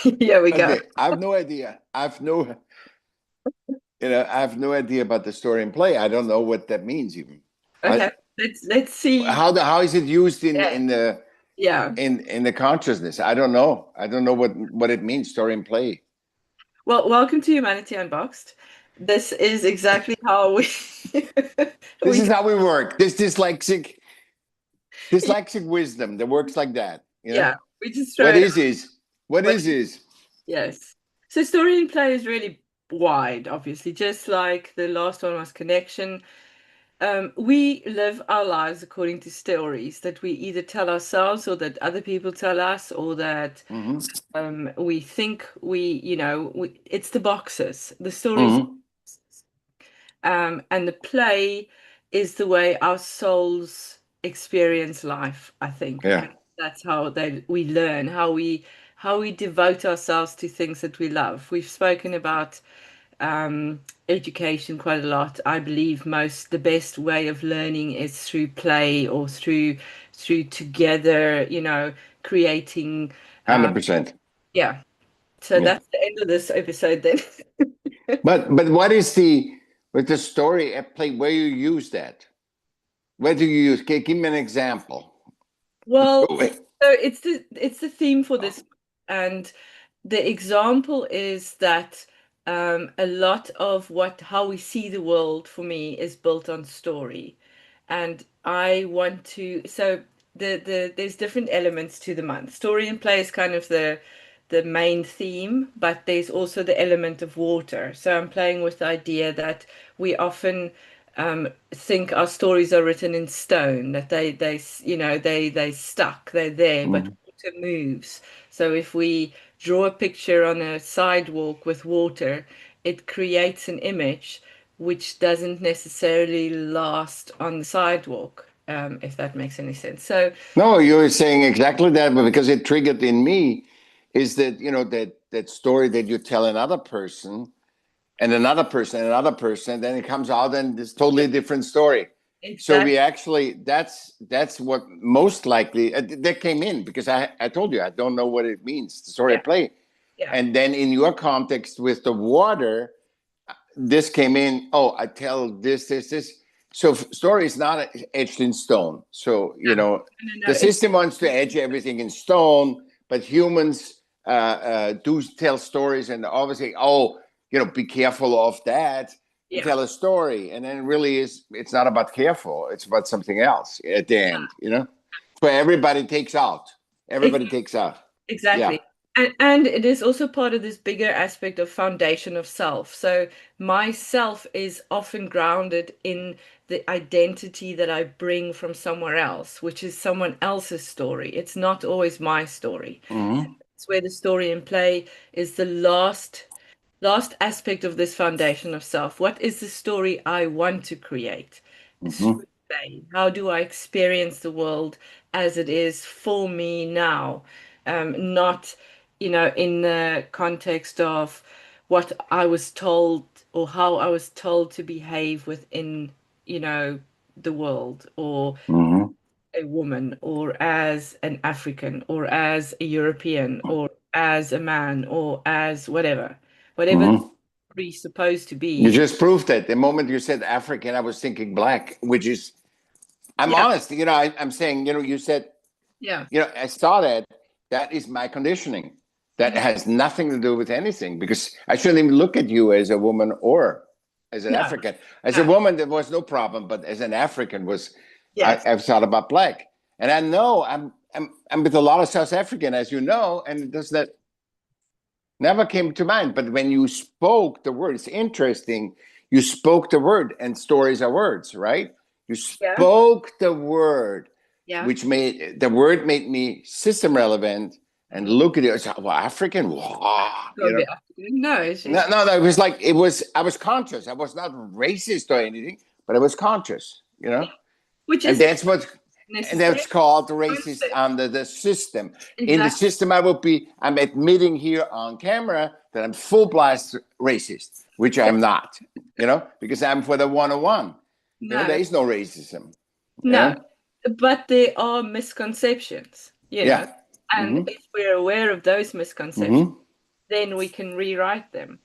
So here we go. Okay, I have no idea. I have no idea about the story and play. I don't know what that means even. Okay, let's see. How is it used Yeah, yeah. in the consciousness? I don't know. I don't know what it means, story and play. Well, welcome to Humanity Unboxed. This is exactly how we This we is how we work. This dyslexic wisdom that works like that. yeah, we just What throw it. is what But is. yes. So story and play is really wide, obviously, just like the last one was connection. We live our lives according to stories that we either tell ourselves or that other people tell us or that Hmm. we think it's the boxes, the stories. Hmm. And the play is the way our souls experience life, I think. Yeah. And that's how we learn, how we devote ourselves to things that we love. We've spoken about education quite a lot. I believe the best way of learning is through play or through together, creating 100%. yeah. So Yeah. that's the end of this episode then. But what is with the story at play? Where you use that? Where do you use? Give me an example. Well, Oh, so it's the theme for this, and the example is that a lot of how we see the world for me is built on story, and I want to. So there's different elements to the month. Story and play is kind of the main theme, but there's also the element of water. So I'm playing with the idea that we often think our stories are written in stone, that they stuck, they're there, but mhm. water moves. So if we draw a picture on a sidewalk with water, it creates an image which doesn't necessarily last on the sidewalk, if that makes any sense. So No, you're saying exactly that, but because it triggered in me is that that story that you tell another person and another person and another person, then it comes out and it's totally yeah, a different story. So exactly. we actually that's what most likely that came in because I told you I don't know what it means the story I Yeah, play, yeah, and then in your context with the water, this came in. Oh, I tell this. So story is not etched in stone. So no, no, the no. It's system wants to etch everything in stone, but humans do tell stories, and obviously, oh, be careful of that and yeah. tell a story. And then really it's not about careful. It's about something else at the end. Where everybody takes out. Everybody takes out. Yeah. Exactly. And it is also part of this bigger aspect of foundation of self. So my self is often grounded in the identity that I bring from somewhere else, which is someone else's story. It's not always my story. Hmm. It's where the story in play is the last aspect of this foundation of self. What is the story I want to create? Hmm. Through play. How do I experience the world as it is for me now? Not, in the context of what I was told or how I was told to behave within, the world, or Hmm. a woman, or as an African, or as a European, or as a man, or as whatever Hmm. it's supposed to You be. just proved it. The moment you said African, I was thinking black, which is, I'm Yeah, honest, I'm saying, you said, yeah, I saw that. That is my conditioning. That exactly. has nothing to do with anything because I shouldn't even look at you as a woman or as an No, African. As a no, woman, there was no problem, but as an African yes, I've thought about black. And I know I'm with a lot of South African, as you know, and does that never came to mind. But when you spoke the word, it's interesting. You spoke the word, and stories are words, right? You yeah, spoke the word, yeah. which made the word made me system relevant. And Mhm. look at it, it's like, well, African, wow, Go be African. No, No, no, no. It was like it was. I was conscious. I was not racist or anything, but I was conscious. yeah, which And is that's what, and necessary. that's called racist under the system. In the Exactly. system, I'm admitting here on camera that I'm full blast racist, which Yeah. I'm not, because I'm for the 101. There No, is no racism, you no, know? but there are misconceptions. Yeah. And Mm-hmm. if we're aware of those misconceptions, Mm-hmm. then we can rewrite them.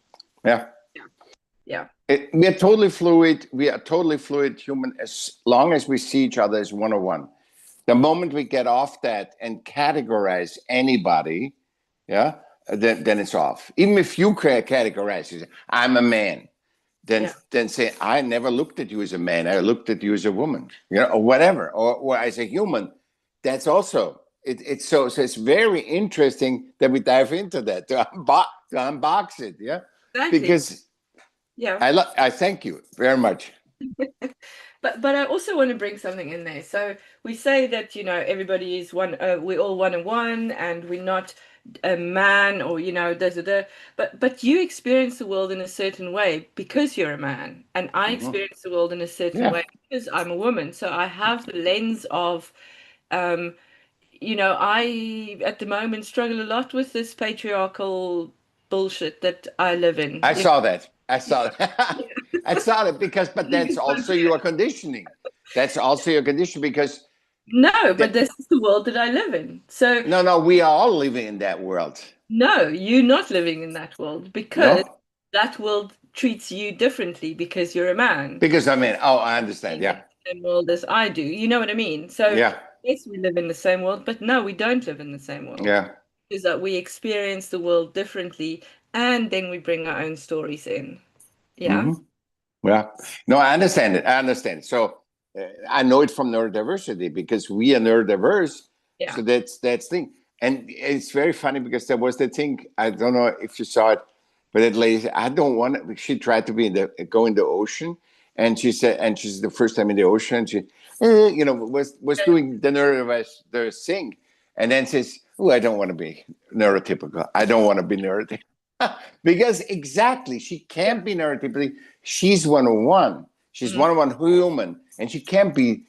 Yeah. Yeah. Yeah. We are totally fluid. We are totally fluid human as long as we see each other as one-on-one. The moment we get off that and categorize anybody, yeah, then it's off. Even if you categorize it, I'm a man, Yeah. then say I never looked at you as a man. I looked at you as a woman, or whatever, or as a human. That's also it's so it's very interesting that we dive into that to unbox it, yeah, Exactly. because Yeah. I thank you very much. But I also want to bring something in there. So we say that, everybody is one, we're all one and one, and we're not a man or, da da da. But you experience the world in a certain way because you're a man, and I Hmm. experience the world in a certain Yeah, way because I'm a woman. So I have the lens of, um, I at the moment struggle a lot with this patriarchal bullshit that I live in. I saw that. I saw that. I saw it but that's also Yeah. your conditioning. That's also your condition because No, but that. this is the world that I live in. So, No, no, we are all living in that world. no, you're not living in that world because No, that world treats you differently because you're a man. because I mean, oh, I understand. Living in Yeah, the same world as I do. You know what I mean? So, yeah, yes, we live in the same world, but no, we don't live in the same world. yeah. Is that we experience the world differently and then we bring our own stories in. Yeah? Hmm. Yeah. No, I understand it. I understand. So I know it from neurodiversity because we are neurodiverse. Yeah. So that's thing. And it's very funny because there was the thing. I don't know if you saw it, but that lady, I don't want to. She tried to go in the ocean, and she said, and she's the first time in the ocean. She, was doing the neurodiverse the thing, and then says, "Oh, I don't want to be neurotypical. I don't want to be neurotypical." Because exactly, she Yeah. can't be neurotypical. She's 101. She's Mm. 101 human, and she can't be.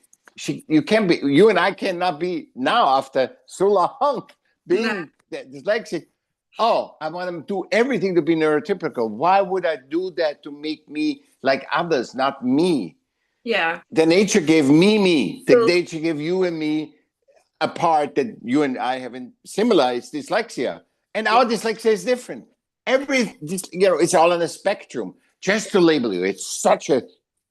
You can't be. You and I cannot be now after so long No. being dyslexic. Oh, I want to do everything to be neurotypical. Why would I do that to make me like others, not me? Yeah. The nature gave me. The Well, nature gave you and me a part that you and I have in similar is dyslexia. And yeah. our dyslexia is different. It's all on a spectrum. Just to label you, it's such a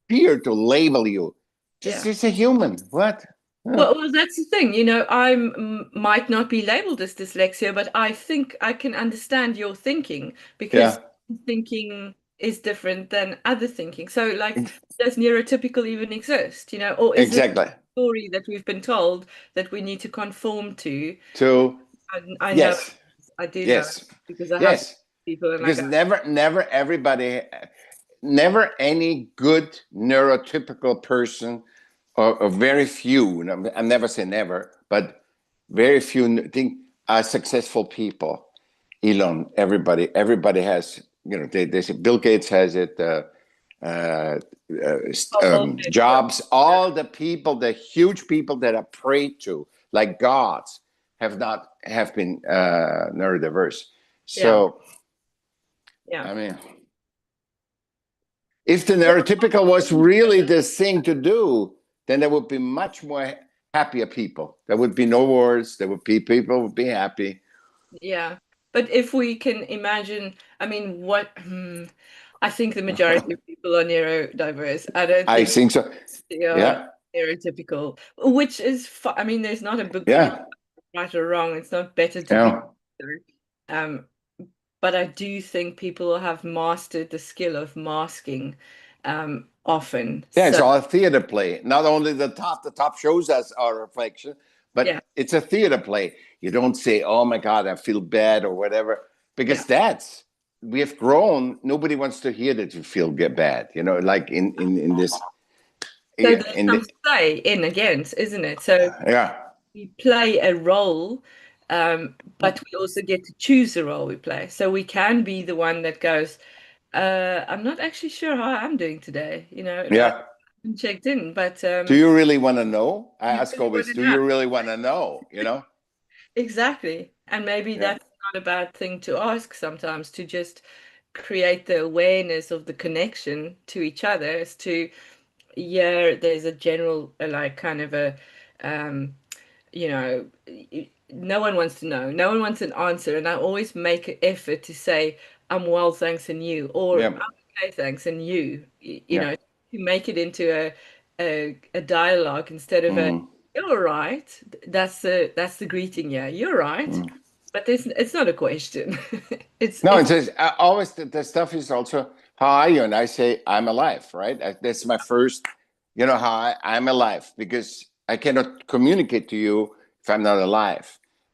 fear to label you. Yeah. Just a human. What? Yeah. Well, that's the thing. Might not be labeled as dyslexia, but I think I can understand your thinking because Yeah. thinking is different than other thinking. So, like, does neurotypical even exist? Or is it Exactly. a story that we've been told that we need to conform to? So I know, yes, I do know yes, because I have yes. people and Because never any good neurotypical person, or very few. I never say never, but very few think are successful people. Elon, everybody has. They say Bill Gates has it. Uh, oh, bullshit. Jobs, all the people, the huge people that are prayed to, like gods, have been neurodiverse. Yeah, So yeah. I mean, if the neurotypical was really the thing to do, then there would be much more happier people. There would be no wars. There would be people would be happy. Yeah. But if we can imagine, I mean, I think the majority of people are neurodiverse. I don't I think think so. they are Yeah, neurotypical, which is, I mean, there's not a book for yeah, right or wrong. It's not better to be yeah. better. Um, but I do think people have mastered the skill of masking, often. Yeah, it's So, all a theater play. Not only the top shows us our reflection, yeah, but it's a theater play. You don't say, "Oh my God, I feel bad" or whatever, yeah. because we have grown. Nobody wants to hear that you feel get bad. Like in this, So yeah, there's some say in against, isn't it? So yeah, we play a role, but we also get to choose the role we play. So we can be the one that goes, I'm not actually sure how I'm doing today. I yeah. haven't checked in, but Do you really want to know? I you ask really want always, to do know. you really want to know? Exactly. And maybe Yeah, that's not a bad thing to ask sometimes, to just create the awareness of the connection to each other as to, yeah, there's a general, like, kind of a, um, you know, no one wants to know. No one wants an answer. And I always make an effort to say, I'm well, thanks, and you, or Yeah, I'm okay, thanks, and you. You yeah. know, to make it into a dialogue instead of a Mm, you're all right. That's the greeting, yeah. You're right. mm. But it's not a question. No, it It's says always the stuff is also how are you, and I say I'm alive, right? That's my first, how I'm alive because I cannot communicate to you if I'm not alive,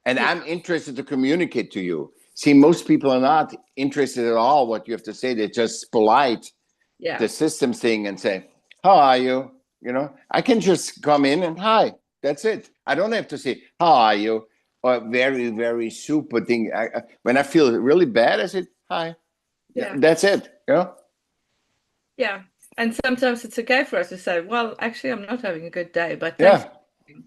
and yeah, I'm interested to communicate to you. See, most people are not interested at all what you have to say. They're just polite, yeah, the system thing, and say how are you. I can just come in and hi. That's it. I don't have to say how are you or very very super thing. When I feel really bad, I say hi. yeah, That's it. yeah. And sometimes it's okay for us to say, well, actually, I'm not having a good day, but thanks.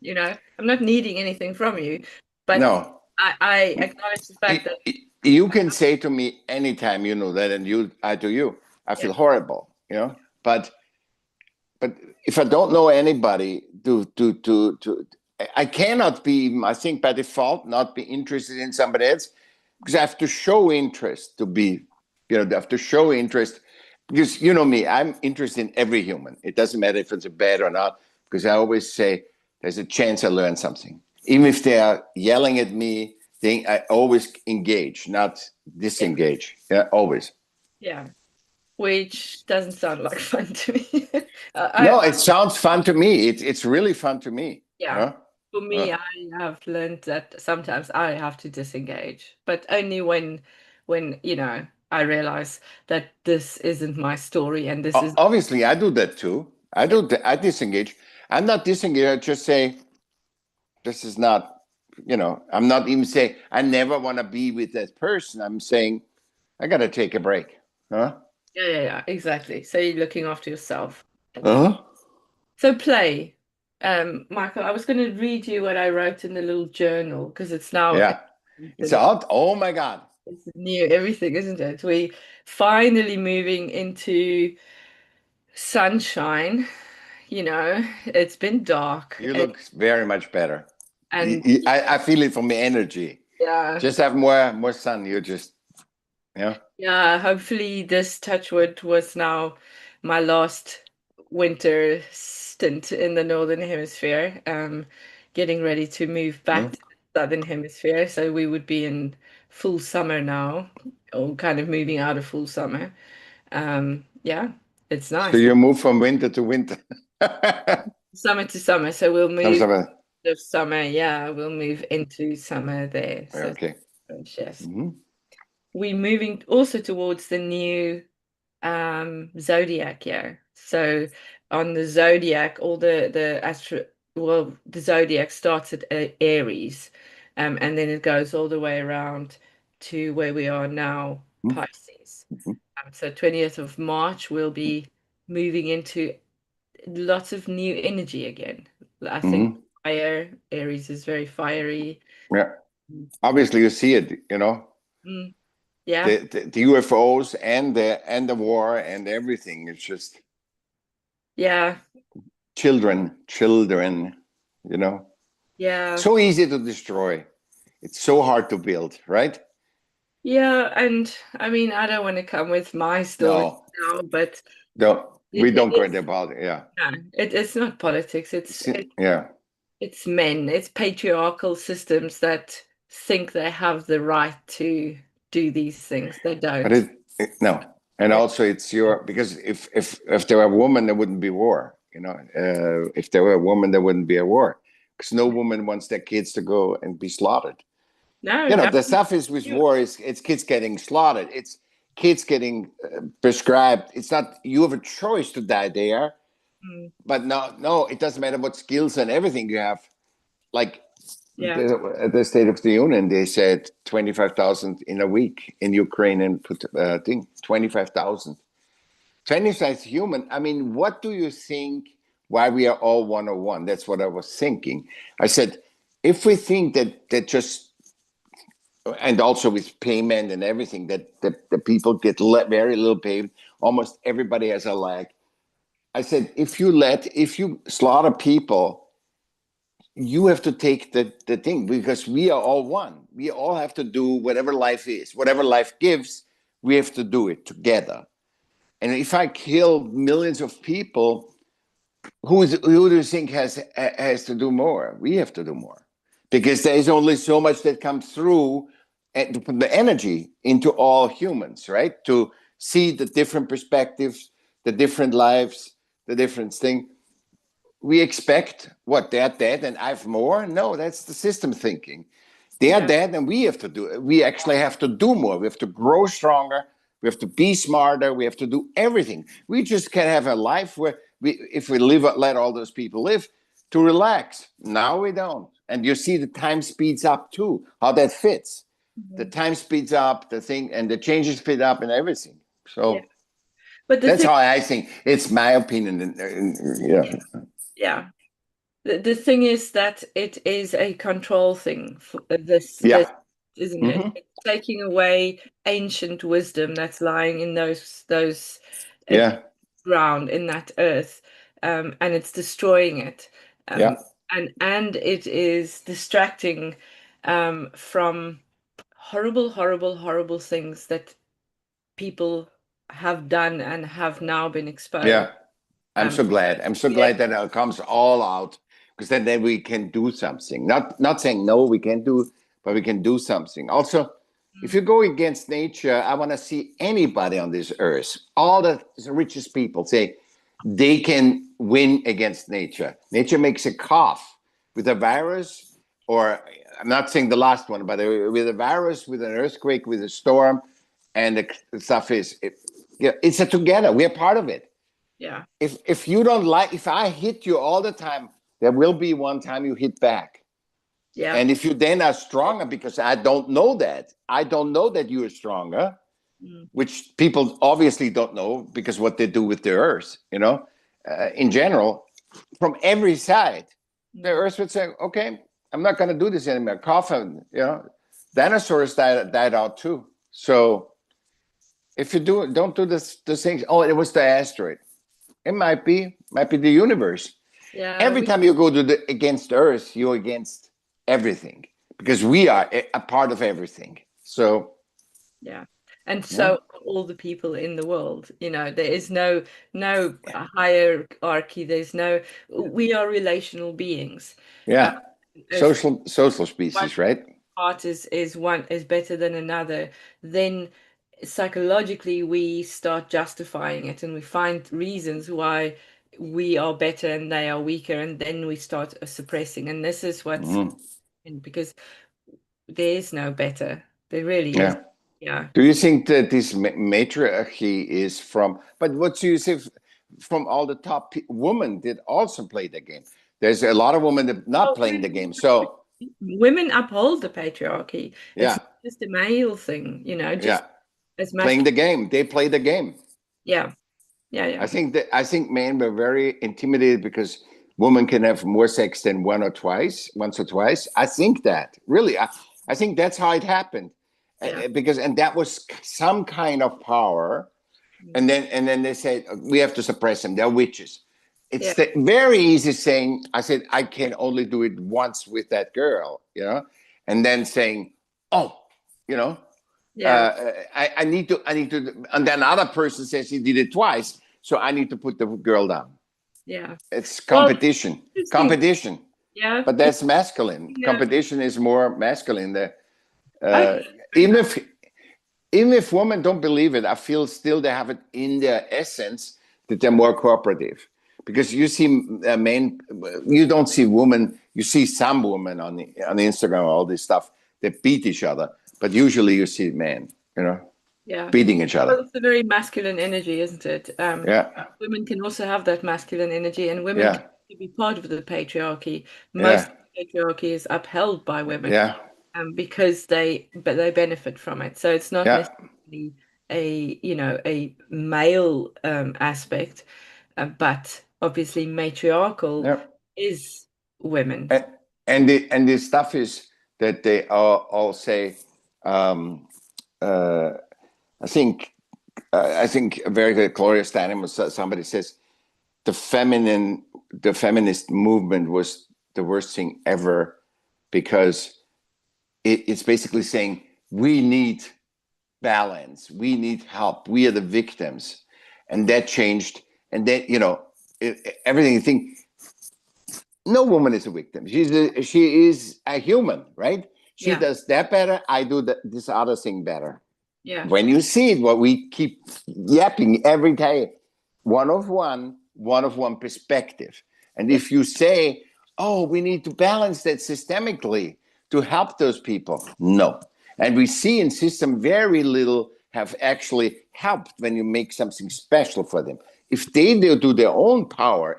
Yeah. I'm not needing anything from you, but No. I acknowledge the fact that, You can say to me anytime you know that, and I to you. I yeah, feel horrible. But if I don't know anybody, I cannot be, I think by default, not be interested in somebody else because I have to show interest to be, I have to show interest because you know me, I'm interested in every human. It doesn't matter if it's a bad or not, because I always say there's a chance I learn something. Even if they are yelling at me, I always engage, not yeah, disengage. Yeah, always. yeah, which doesn't sound like fun to me. No, it sounds fun to me. It's really fun to me. Yeah, Huh? for Huh. me, I have learned that sometimes I have to disengage, but only when I realize that this isn't my story and this is Obviously, I do that too. yeah, I disengage. I'm not disengage. I just say this is not. I'm not even saying I never want to be with that person. I'm saying I got to take a break. Huh? yeah, yeah, yeah, exactly. So you're looking after yourself. Uh-huh. So play. Michael, I was going to read you what I wrote in the little journal because it's now Yeah. It's out. Oh my God. it's new everything, isn't it? We finally moving into sunshine. It's been dark You look very much better. and I feel it from the energy. yeah, Just have more sun. You just yeah. yeah, hopefully this touchwood was now my last winter stint in the Northern Hemisphere. Getting ready to move back Huh? to the Southern Hemisphere, so we would be in full summer now, or kind of moving out of full summer. Yeah, it's So nice. you move from winter to winter. Summer to summer, so we'll Some move summer. of summer, yeah, we'll move into summer there. So Okay. yes. Hmm. We're moving also towards the new zodiac year. So on the zodiac, all the astro well, the zodiac starts at Aries, and then it goes all the way around to where we are now, Pisces. So 20th of March, we'll be moving into lots of new energy again. I think Hmm. fire, Aries is very fiery. Yeah. Obviously, you see it. Mm, yeah, The UFOs and the war and everything. It's just yeah, children. You know, yeah. so easy to destroy. It's so hard to build, right? Yeah, and I mean, I don't want to come with my story No, now, but no, we it don't go is, into about it. Yeah, yeah, it's not politics. yeah. It's men. It's patriarchal systems that think they have the right to do these things. They But don't. no, and also it's your because if there were a woman, there wouldn't be war. If there were a woman, there wouldn't be a war because no woman wants their kids to go and be slaughtered. No, I The stuff is with war is it's kids getting slaughtered. It's kids getting prescribed. It's not you have a choice to die there, mm, but no, it doesn't matter what skills and everything you have. Like yeah, at the State of the Union, they said 25,000 in a week in Ukraine and put thing 25,000. 25 human. I mean, what do you think? Why we are all 101? That's what I was thinking. I said, if we think that just and also with payment and everything that the people get very little pay, almost everybody has a lag. I said, if you slaughter people, you have to take the thing, because we are all one. We all have to do whatever life is, whatever life gives. We have to do it together. And if I kill millions of people, who do you think has to do more? We have to do more, because there is only so much that comes through, and to put the energy into all humans, right? To see the different perspectives, the different lives, the different thing. We expect what, they're dead and I have more. No, that's the system thinking. They are Yeah. dead and we have to do it. We actually have to do more. We have to grow stronger. We have to be smarter. We have to do everything. We just can't have a life where if we live, let all those people live, to relax. Now we don't. And you see the time speeds up too, how that fits. The Mhm. time speeds up, the thing, and the changes speed up and everything. Yeah. So But the that's thing, how I think. It's my opinion. yeah. The thing is that it is a control thing for this, Yeah. isn't it? Hmm. It's taking away ancient wisdom that's lying in those uh, Yeah. ground in that earth, and it's destroying it, Yeah. and it is distracting from horrible, horrible, horrible things that people have done and have now been exposed. Yeah. I'm Um, so glad. I'm so yeah. glad that it comes all out, because then we can do something. Not saying no, we can't do, but we can do something. Also, if you go against nature, I want to see anybody on this earth, all the richest people, say they can win against nature. Nature makes a cough with a virus, or I'm not saying the last one, but with a virus, with an earthquake, with a storm, and the stuff is, yeah, it's a together. We're part of it. Yeah. If you don't like, if I hit you all the time, there will be one time you hit back. Yeah. And if you then are stronger, because I don't know that you are stronger, Mm. which people obviously don't know, because what they do with the earth, in general, from every side, the Mm. earth would say, okay, I'm not going to do this anymore. Coffin, dinosaurs died out too. So if you don't do the things, oh, it was the asteroid. It might be the universe. Yeah. Every time you go against Earth, you're against everything, because we are a part of everything. So Yeah. And yeah, so are all the people in the world, there is no hierarchy. There's no, we are relational beings. Uh, yeah, if social one species, right? part is better than another, then psychologically we start justifying it and we find reasons why we are better and they are weaker, and then we start suppressing. And this is what's Hmm. because there is no better. There really is. Yeah. Yeah. Do you think that this matriarchy is from? But what do you say from all the top women that also play the game? There's a lot of women that not Oh, playing the game. So women uphold the patriarchy. It's yeah, not just a male thing, just yeah, as playing masculine. the game. They play the game. Yeah, yeah, yeah, I think men were very intimidated because women can have more sex than once or twice. I think that really, I think that's how it happened, yeah, and that was some kind of power. mm, And then they said we have to suppress them. They're witches. yeah, It's very easy saying. I said I can only do it once with that girl, and then saying, oh, you know yeah, I need to, and then another person says he did it twice, so I need to put the girl down. yeah. It's Well, competition, interesting. competition, Yeah, but that's masculine. yeah. Competition is more masculine. Okay, Uh, fair even enough. if even if women don't believe it, I feel still they have it in their essence that they're more cooperative. Because you see men, you don't see women. You see some women on Instagram, all this stuff, they beat each other, but usually you see men, Yeah. beating each Well, other. it's a very masculine energy, isn't it? Yeah, Women can also have that masculine energy, and women can yeah, be part of the patriarchy. Most yeah, of the patriarchy is upheld by women, yeah, because they benefit from it. So it's not yeah, necessarily a male aspect, but obviously matriarchal yeah. is women. And the stuff is that they all say. Um, uh, I think a very good Gloria Steinem was somebody says the feminist movement was the worst thing ever, because it's basically saying we need balance, we need help, we are the victims. And that changed. And then, everything you think, no woman is a victim. She is a human, right? She Yeah. does that better, I do this other thing better. Yeah. When you see it, what we keep yapping every day, one of one perspective. And Yeah. if you say, oh, we need to balance that systemically to help those people, no. And we see in system very little have actually helped when you make something special for them. If they do their own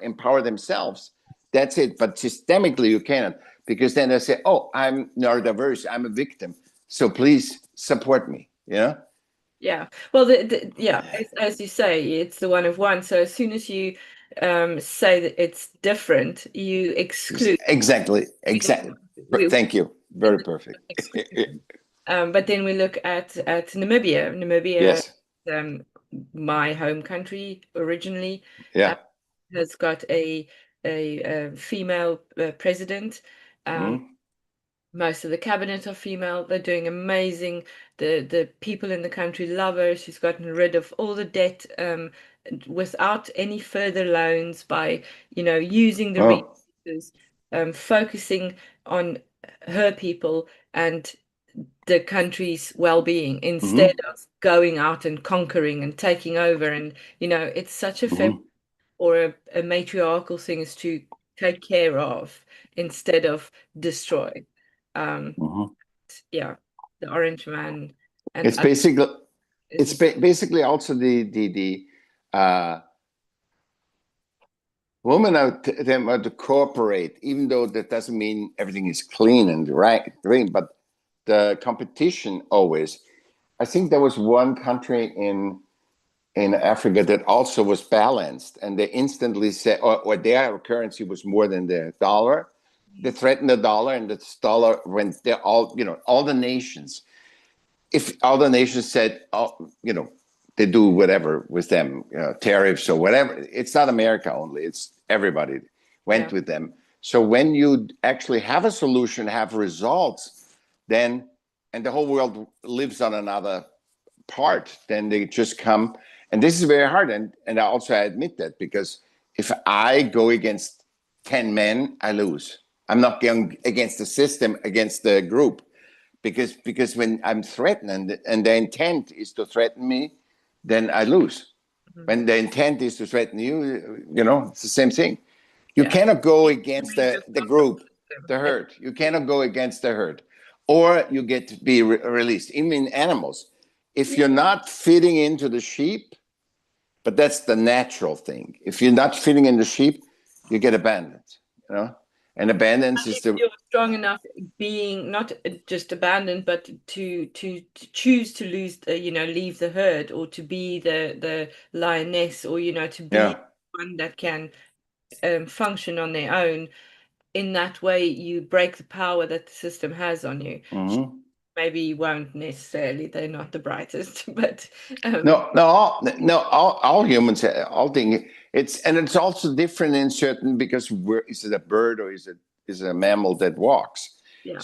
empower themselves, that's it. But systemically, you cannot, because then they say, oh, I'm neurodiverse, I'm a victim, so please support me. Yeah. Well, yeah, as you say, it's the one of one. So as soon as you say that it's different, you exclude. Exactly. We don't. We Thank you. Very perfect. exclusion. But then we look at Namibia. Namibia, Yes. um, my home country originally, uh, Yeah. has got a female president. Um, Mm-hmm. Most of the cabinet are female. They're doing amazing. The people in the country love her. She's gotten rid of all the debt without any further loans by, using the Oh. resources, focusing on her people and the country's well-being instead Mm-hmm. of going out and conquering and taking over. And, it's such a Mm-hmm. or a matriarchal thing is to take care of instead of destroy. Um, Mm-hmm. yeah, the Orange Man and It's other basically is just basically also the women out them are to cooperate, even though that doesn't mean everything is clean and right green, but the competition always. I think there was one country in Africa that also was balanced, and they instantly said, or their currency was more than the dollar. They threatened the dollar, and the dollar went. They all the nations. If all the nations said, oh, they do whatever with them, tariffs or whatever. It's not America only; it's everybody went yeah. with them. So when you actually have a solution, have results, then and the whole world lives on another part, then they just come. And this is very hard. And I also admit that, because if I go against 10 men, I lose. I'm not going against the system, against the group. Because when I'm threatened and the intent is to threaten me, then I lose. Mhm. When the intent is to threaten you, it's the same thing. You Yeah. cannot go You against remove the yourself from group, the system. the Yeah. herd. You cannot go against the herd, or you get to be released. Even in animals, if you're not fitting into the sheep, but that's the natural thing. If you're not fitting in the sheep, you get abandoned. And abandonance is If the you're strong enough, being not just abandoned, but to choose to lose, leave the herd, or to be the lioness, or to be yeah. one that can function on their own. In that way, you break the power that the system has on you. Mm-hmm. Maybe you won't necessarily, they're not the brightest, but No, no, all humans, all things. It's also different in certain, because is it a bird or is it a mammal that walks? yeah,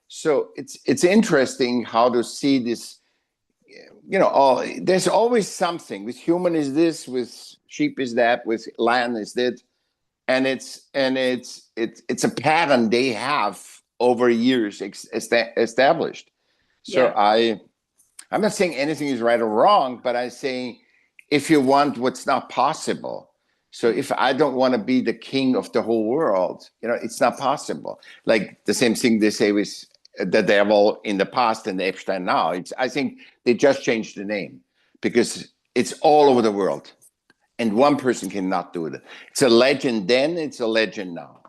So it's interesting how to see this. There's always something. With human is this, with sheep is that, with lion is that, and it's a pattern they have over years established. So yeah, I'm not saying anything is right or wrong, but I'm saying if you want what's not possible. So mm, if I don't want to be the king of the whole world, it's not possible. Like the same thing they say with the devil in the past and Epstein now. I think they just changed the name, because it's all over the world, and one person cannot do it. It's a legend then, it's a legend now.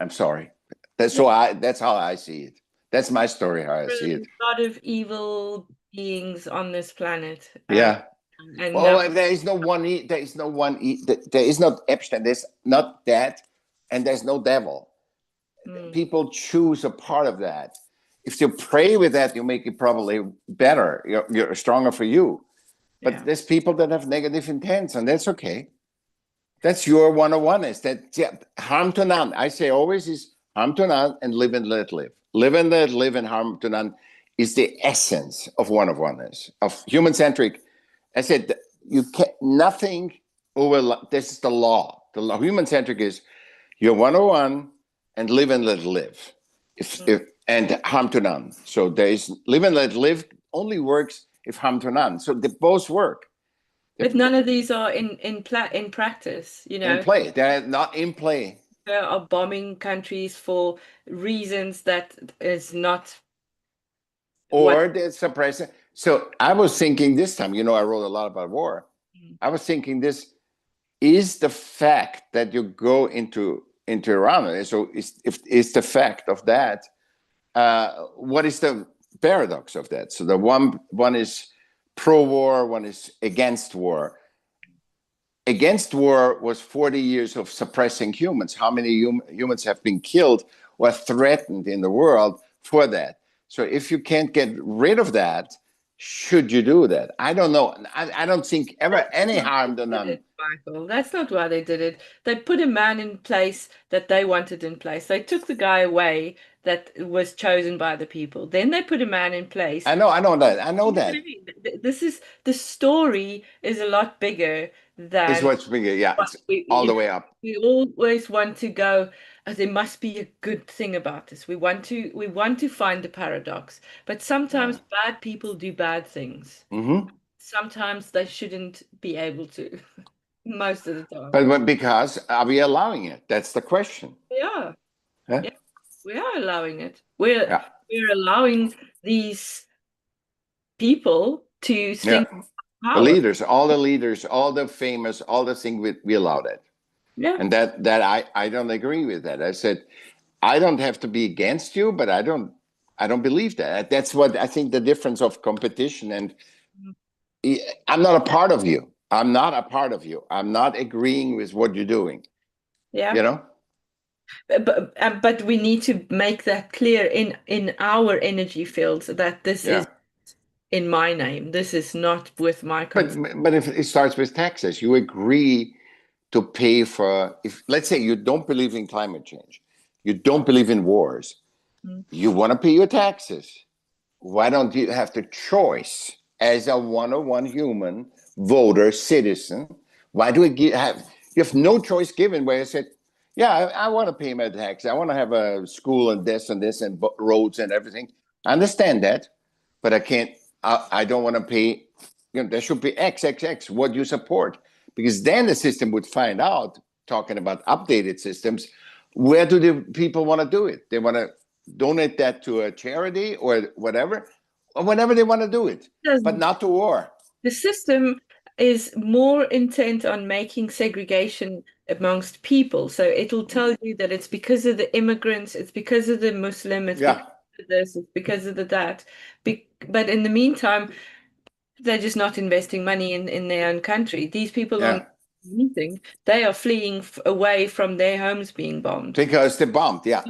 I'm sorry. yeah. That's how I see it. That's my story, how I see A it. lot of evil beings on this planet, Yeah. and no, Oh, there is no one. There is no one. There is not Epstein. There's not that, and there's no devil. mm, People choose a part of that. If you pray with that, you make it probably better. You're stronger for you. But yeah, there's people that have negative intents, and that's okay. That's your 101 is that harm to none. I say always is harm to none and live and let live. Live and let live and harm to none is the essence of 101 is of human centric. I said you can't nothing over. This is the law. The law, human centric is your 101 and live and let live. If and harm to none. So there is live and let live only works if harm to none. So they both work. But none of these are in practice, In play. They're not in play. They are bombing countries for reasons that is not what. Or they're suppressing. So I was thinking this time, I wrote a lot about war. I was thinking this is the fact that you go into Iran. So is the fact of that. What is the paradox of that? So the one is pro-war, one is against war. Against war was 40 years of suppressing humans. How many humans have been killed or threatened in the world for that? So if you can't get rid of that, should you do that? I don't know. I don't think ever any harm done none. Michael, that's not why they did it. They put a man in place that they wanted in place. They took the guy away that was chosen by the people. Then they put a man in place. I know that. I know You know what that. I mean? This is the story is a lot bigger It's than what's bigger. Yeah, what it's all the way up. we always want to go. "Oh, there must be a good thing about this. We want to find the paradox. But Yeah. sometimes bad people do bad things. Mm-hmm. Sometimes they shouldn't be able to, most of the time. But because are we allowing it? That's the question. We are. Yeah. Yeah, we are allowing it. We're Yeah. we're allowing these people to Yeah. think The power. leaders, all the leaders, all the famous, all the things we allow that. Yeah. And that I don't agree with that. I said, I don't have to be against you, but I don't believe that. That's what I think the difference of competition and I'm not a part of you. I'm not a part of you. I'm not agreeing with what you're doing. Yeah. You know? But we need to make that clear in our energy fields that this is Yeah. in my name. This is not with my But consent. but if it starts with taxes, you agree to pay for if let's say you don't believe in climate change, you don't believe in wars, you want to pay your taxes. Why don't you have the choice as a one-on-one human voter citizen? Why do we have you have no choice given where I said, yeah, I want to pay my tax. I want to have a school and this and roads and everything. I understand that, but I can't. I don't want to pay. There should be XXX what you support because then the system would find out. Talking about updated systems, where do the people want to do it? They want to donate that to a charity or whatever, or whenever they want to do it, but Doesn't. not to war. The system is more intent on making segregation amongst people. So it'll tell you that it's because of the immigrants, it's because of the Muslim, it's because Yeah, of this, it's because of the that. But in the meantime, they're just not investing money in their own country. These people are yeah. not anything. They are fleeing away from their homes being bombed. Because they bombed. Yeah,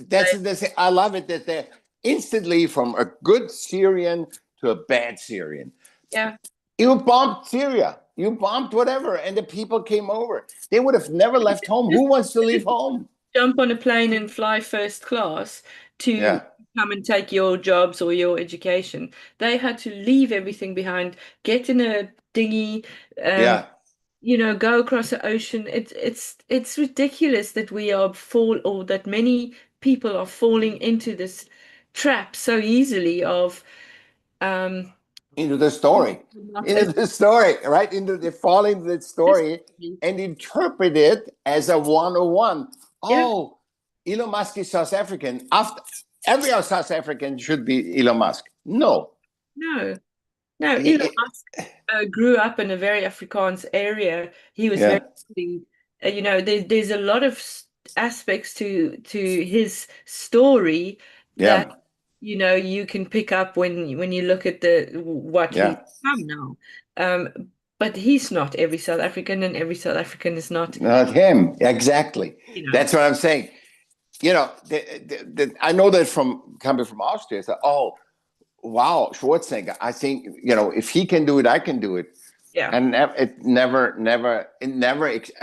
that's I love it that they instantly from a good Syrian to a bad Syrian. Yeah. You bombed Syria. You bombed whatever, and the people came over. They would have never left home. Just Who wants to leave home? jump on a plane and fly first class to Yeah, come and take your jobs or your education. They had to leave everything behind, get in a dinghy, um, yeah. go across the ocean. It's ridiculous that we are or that many people are falling into this trap so easily of um Into the story, not into the story, right? Into they fall into the story necessarily. and interpret it as a 101. Yeah, Oh, Elon Musk is South African. After every South African should be Elon Musk. No. no. No, Elon He- Musk grew up in a very Afrikaans area. He was very, yeah, there's a lot of aspects to his story that yeah, you can pick up when you look at the what he's yeah. become now. But he's not every South African, and every South African is not, Not him. Exactly. you know. That's what I'm saying. I know that from coming from Austria. So, oh, wow, Schwarzenegger. I think, if he can do it, I can do it. Yeah. And I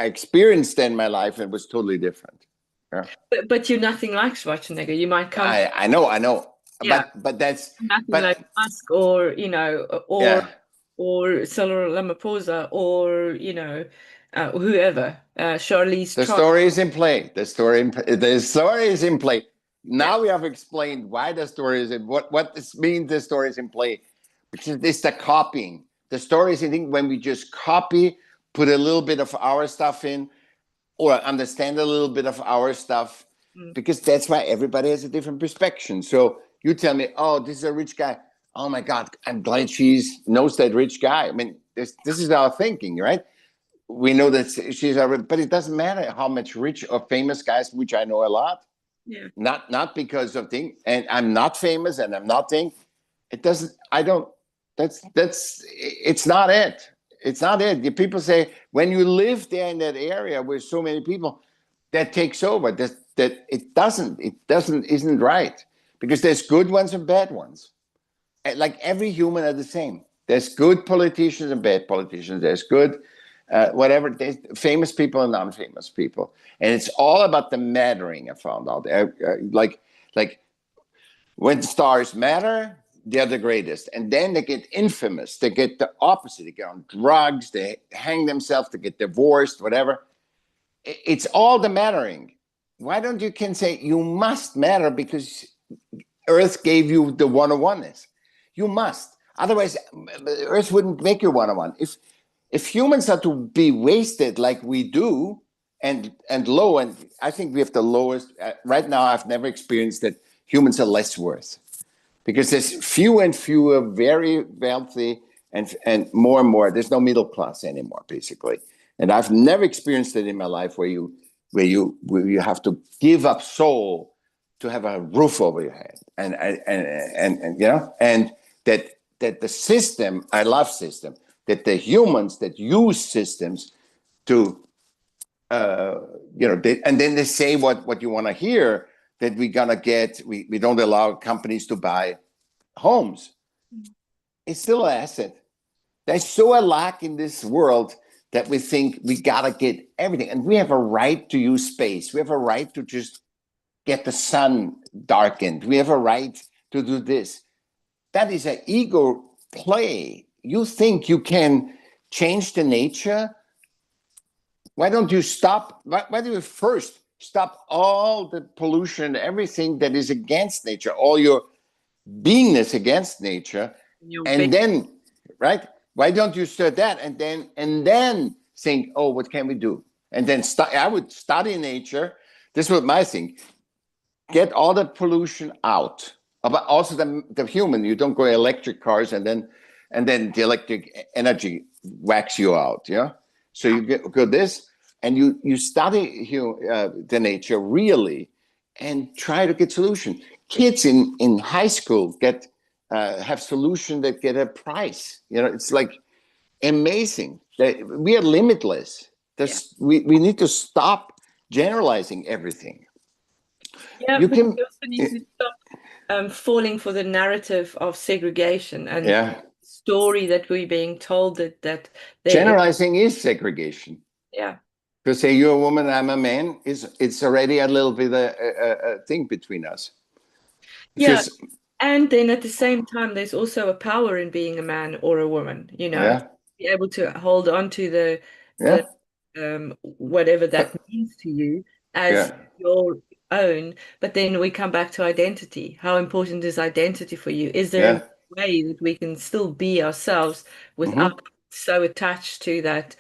experienced that in my life. It was totally different. Yeah. But you're nothing like Schwarzenegger. You might come, I know, yeah, but that's, nothing but like Musk or, yeah, or Cyril Ramaphosa or, whoever, Charlize the Theron. story is in play. The story is in play. Yeah. Now we have explained why the story is in, what this means. The story is in play, because it's the copying. The story is, I think, when we just copy, put a little bit of our stuff in, or understand a little bit of our stuff, Mm. because that's why everybody has a different perspective. So you tell me, oh, this is a rich guy. Oh my God, I'm glad she knows that rich guy. I mean, this is our thinking, right? We know that she's a, but it doesn't matter how much rich or famous guys, which I know a lot, Yeah. not because of thing, and I'm not famous and I'm not thing. It doesn't. I don't. That's. It's not it. It's not it. The people say when you live there in that area with so many people, that takes over. That it doesn't. It doesn't. Isn't right, because there's good ones and bad ones. Like every human are the same. There's good politicians and bad politicians. There's good, whatever. There's famous people and non-famous people, and it's all about the mattering. I found out, like when stars matter, they're the greatest, and then they get infamous. They get the opposite. They get on drugs. They hang themselves. They get divorced. Whatever. It's all the mattering. Why don't you can say you must matter because Earth gave you the 101ness. You must. Otherwise, Earth wouldn't make you 101. If humans are to be wasted like we do, and low, and I think we have the lowest right now. I've never experienced that humans are less worth, because there's fewer and fewer very wealthy, and more. There's no middle class anymore, basically. And I've never experienced it in my life where you have to give up soul to have a roof over your head, and that the system. I love system. That the humans that use systems to and then they say what you want to hear, that we don't allow companies to buy homes. It's still an asset. There's so a lack in this world that we think we gotta get everything, and we have a right to use space. We have a right to just get the sun darkened. We have a right to do this. That is an ego play. You think you can change the nature? Why don't you stop? Why do you first stop all the pollution, everything that is against nature, all your beingness against nature, You're big. and then, right? Why don't you start that, and then think, oh, what can we do? And then I would study nature. This was my thing. Get all the pollution out, but also the human. You don't go electric cars, and then the electric energy whacks you out. Yeah. So you go this, and you study the nature really, and try to get solution. Kids in high school have solution that get a prize. It's like amazing that we are limitless. Yeah. We need to stop generalizing everything. Yeah, You but can, we also need to stop falling for the narrative of segregation and yeah. story that we're being told that there is. Generalizing is segregation. Yeah. To say you're a woman, I'm a man, it's already a little bit a thing between us. Yeah. Because And then at the same time, there's also a power in being a man or a woman, yeah, be able to hold on to the yeah, whatever that but means to you as yeah, your own. But then we come back to identity. How important is identity for you? Is there a yeah. way that we can still be ourselves without Mm-hmm. so attached to that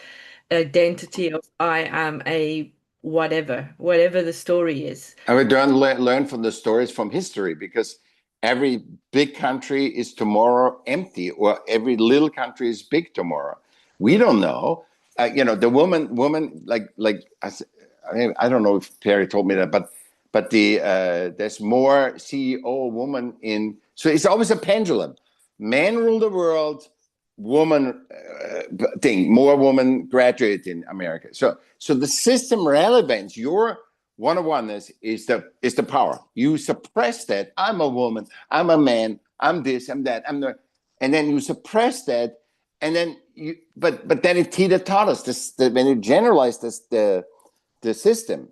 identity of I am a whatever the story is? I would learn from the stories from history, because every big country is tomorrow empty, or every little country is big tomorrow. We Mm. don't know. The woman, like I don't know if Perry told me that, but there's more CEO woman in. So it's always a pendulum. Men rule the world. Woman thing. More women graduate in America. So the system relevance. Your one-on-one is the power. You suppress that. I'm a woman. I'm a man. I'm this. I'm that. And then you suppress that, and then but then it teeter-totters when you generalize the system.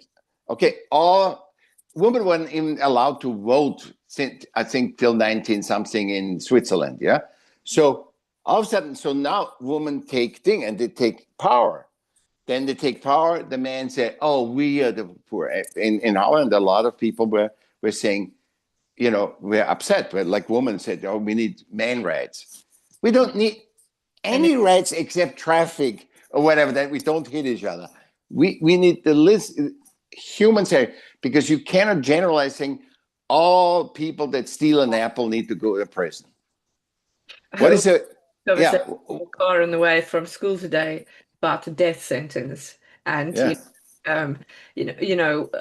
Okay, all women weren't even allowed to vote since, I think, till 19 something in Switzerland. Yeah, so all of a sudden, so now women take thing and they take power. Then they take power. The man said, "Oh, we are the poor." In Holland, a lot of people were saying, we're upset. But like women said, "Oh, we need man rights. We don't need And it, any rights except traffic or whatever, that we don't hit each other. We need the list humans say, because you cannot generalize saying all people that steal an apple need to go to prison. What is it? conversation Yeah, in the car on the way from school today about the death sentence, and yeah, um,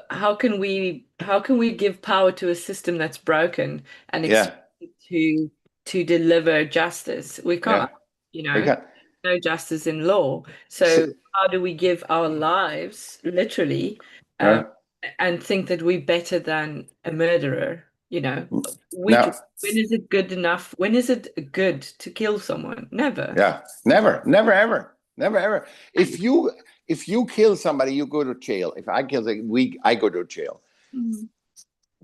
how can we give power to a system that's broken and yeah, expect it to deliver justice? We yeah. can't, you We know, got no justice in law. so, So how do we give our lives literally, um, uh, and think that we're better than a murderer? We no, c- when is it good enough? When is it good to kill someone? Never. yeah, never, never, ever, never, ever. If you kill somebody, you go to jail. If I kill, I go to jail. Mhm.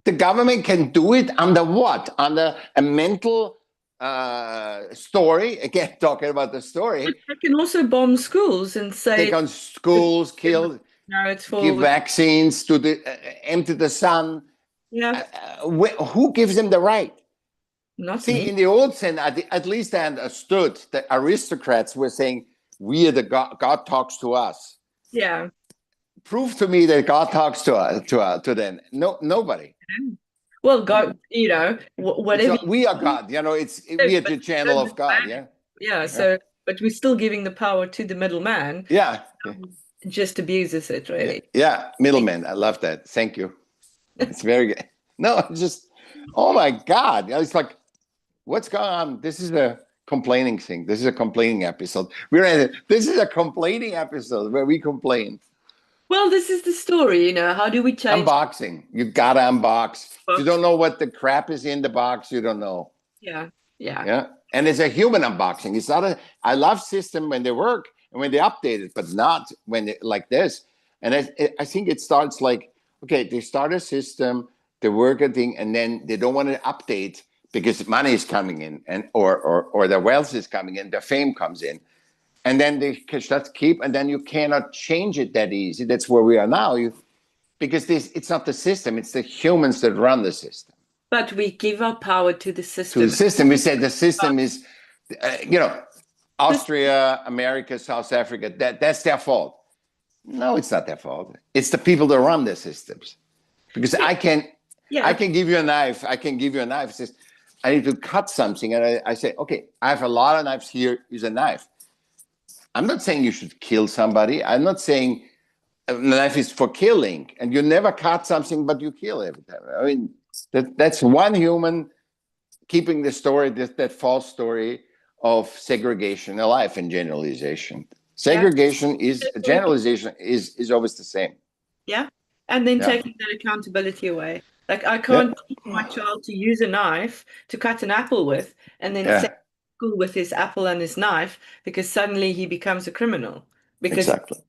The government can do it under what? Under a mental story. Again, talking about the story. They can also bomb schools and Take say, on schools, kill, no, it's give for, vaccines to the empty the sun. yeah, Who gives them the right? not See, me. in the old sense, at least I understood the aristocrats were saying, "We are the God. God talks to us." Yeah. Prove to me that God talks to them. No, nobody. Well, God, It's whatever not, we are you God. It's do, we are but the channel of God. Yeah, yeah, yeah, so, but we're still giving the power to the middleman, yeah, yeah. just abuses it, Yeah, really. yeah. Middleman. I love that. Thank you. It's very good. No, it's just, oh my God. It's like, what's going on? This is a complaining thing. This is a complaining episode. This is a complaining episode where we complain. Well, this is the story, how do we change Unboxing. You gotta unbox. If you books? don't know what the crap is in the box, you don't know. Yeah, yeah, Yeah. And it's a human unboxing. It's not I love system when they work and when they update it, but not when they like this. And I think it starts like, okay, they start a system, they work a thing, and then they don't want to update because money is coming in and or their wealth is coming in, their fame comes in. And then they just keep, and then you cannot change it that easy. That's where we are now. Because it's not the system, it's the humans that run the system. but we give our power to the To the system. system, we said the system is, you know, This- Austria, America, South Africa, that's their fault. No, it's not their fault. It's the people that run the systems. Because yeah, I yeah, can give you a knife. I can give you a knife. It says, I need to cut something. And I say, okay, I have a lot of knives here. Use a knife. I'm not saying you should kill somebody. I'm not saying a knife is for killing. And you never cut something, but you kill every time. I mean, that's one human keeping the story, that false story of segregation alive and generalization. yeah. Segregation is generalization is always the same. Yeah. And then Yeah. taking that accountability away. Like I Yeah. can't teach my child to use a knife to cut an apple with and then send Yeah. him to school with his apple and his knife because suddenly he becomes a criminal. Because Exactly.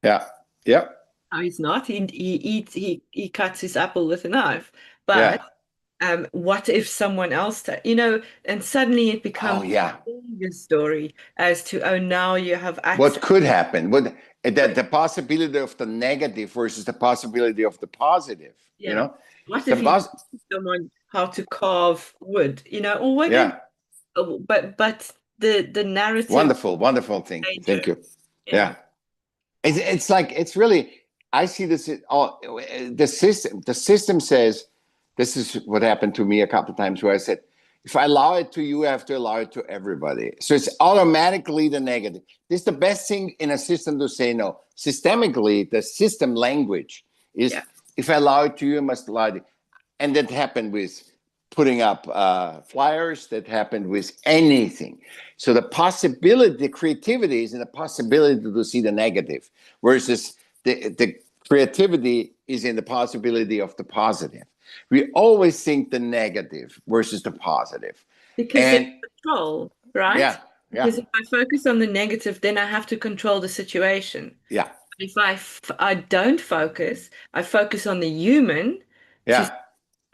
Yeah. Yeah. no, he's not. He cuts his apple with a knife. But Yeah. what if someone else and suddenly it Oh becomes yeah. a bigger story as to, oh, now you have What access. could happen? What the possibility of the negative versus the possibility of the positive, you Yeah. know? What The if he pos teaches someone how to carve wood, or whatever? yeah. But the narrative Wonderful, wonderful thing. changes. Thank you. Yeah. Yeah. It's like it's really I see this the system says this is what happened to me a couple of times where I said if I allow it to you I have to allow it to everybody, so it's automatically the negative. This is the best thing in a system to say no. Systemically the system language is Yeah. if I allow it to you I must allow it. And that happened with putting up flyers, that happened with anything. So the possibility, the creativity is in the possibility to see the negative, versus the creativity is in the possibility of the positive. We always think the negative versus the positive. Because there's And control, right? yeah, Because if I focus on the negative, then I have to control the situation. Yeah. If I don't focus, I focus on the human to, Yeah.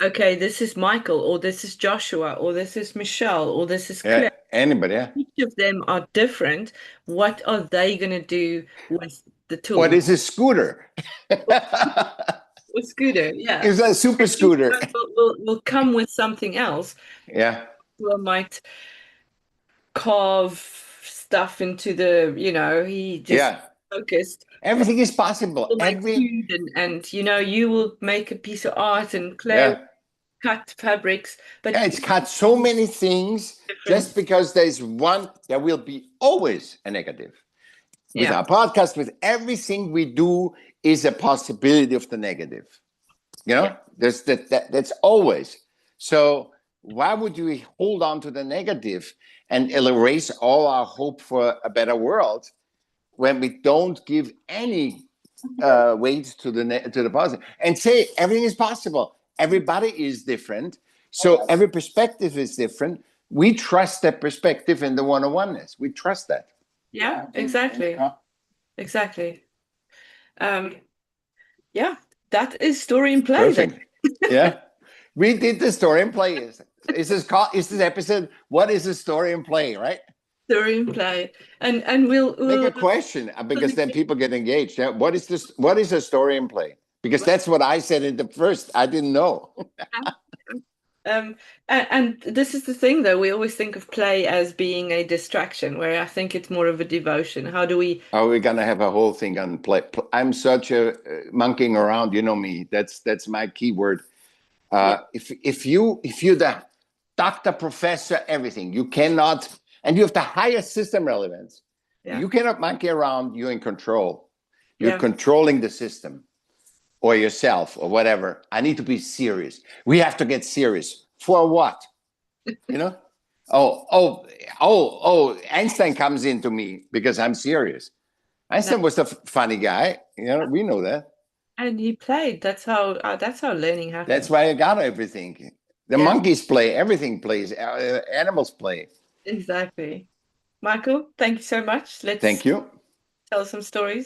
okay, this is Michael, or this is Joshua, or this is Michelle, or this is Yeah. Claire. Anybody. Yeah. Each of them are different. What are they going to do with the What tool? is a scooter? Or scooter, yeah. It's a super And each scooter. one will come with something else. Yeah. Who might carve stuff into the, he just Yeah. focused. Everything is possible. Will make food and you will make a piece of art and Claire will Yeah. cut fabrics, but Yeah, it's got so many things. different. Just because there's one, there will be always a negative. With Yeah, our podcast, with everything we do, is a possibility of the negative. yeah, There's that's always. So why would you hold on to the negative and erase all our hope for a better world when we don't give any weight to the positive and say everything is possible? Everybody is different, so every perspective is different. We trust that perspective in the one-on-oneness. We trust that. yeah, exactly. Exactly. Um, yeah, that is story and play then. Perfect. Yeah. We did the story and play. Is this episode? What is a story and play? Right. Story and play, and we'll Make we'll a question because then people get engaged. Yeah. What is this? What is a story and play? Because that's what I said in the first. I didn't know. Um, and this is the thing, though. We always think of play as being a distraction, where I think it's more of a devotion. How do we? Are we gonna have a whole thing on play? I'm such a monkeying around. You know me. That's my keyword. Yeah, If you the doctor, professor, everything, you cannot, and you have the highest system relevance. yeah, You cannot monkey around. You're in control. You're yeah. controlling the system or yourself or whatever. I need to be serious. We have to get serious. For what? You know? Einstein comes into me because I'm serious. No. Einstein was a funny guy. We know that. And he played. That's how learning That's happens. why I got everything. The Yeah, monkeys play, everything plays, animals play. exactly. Michael, thank you so much. Let's Thank you. tell some stories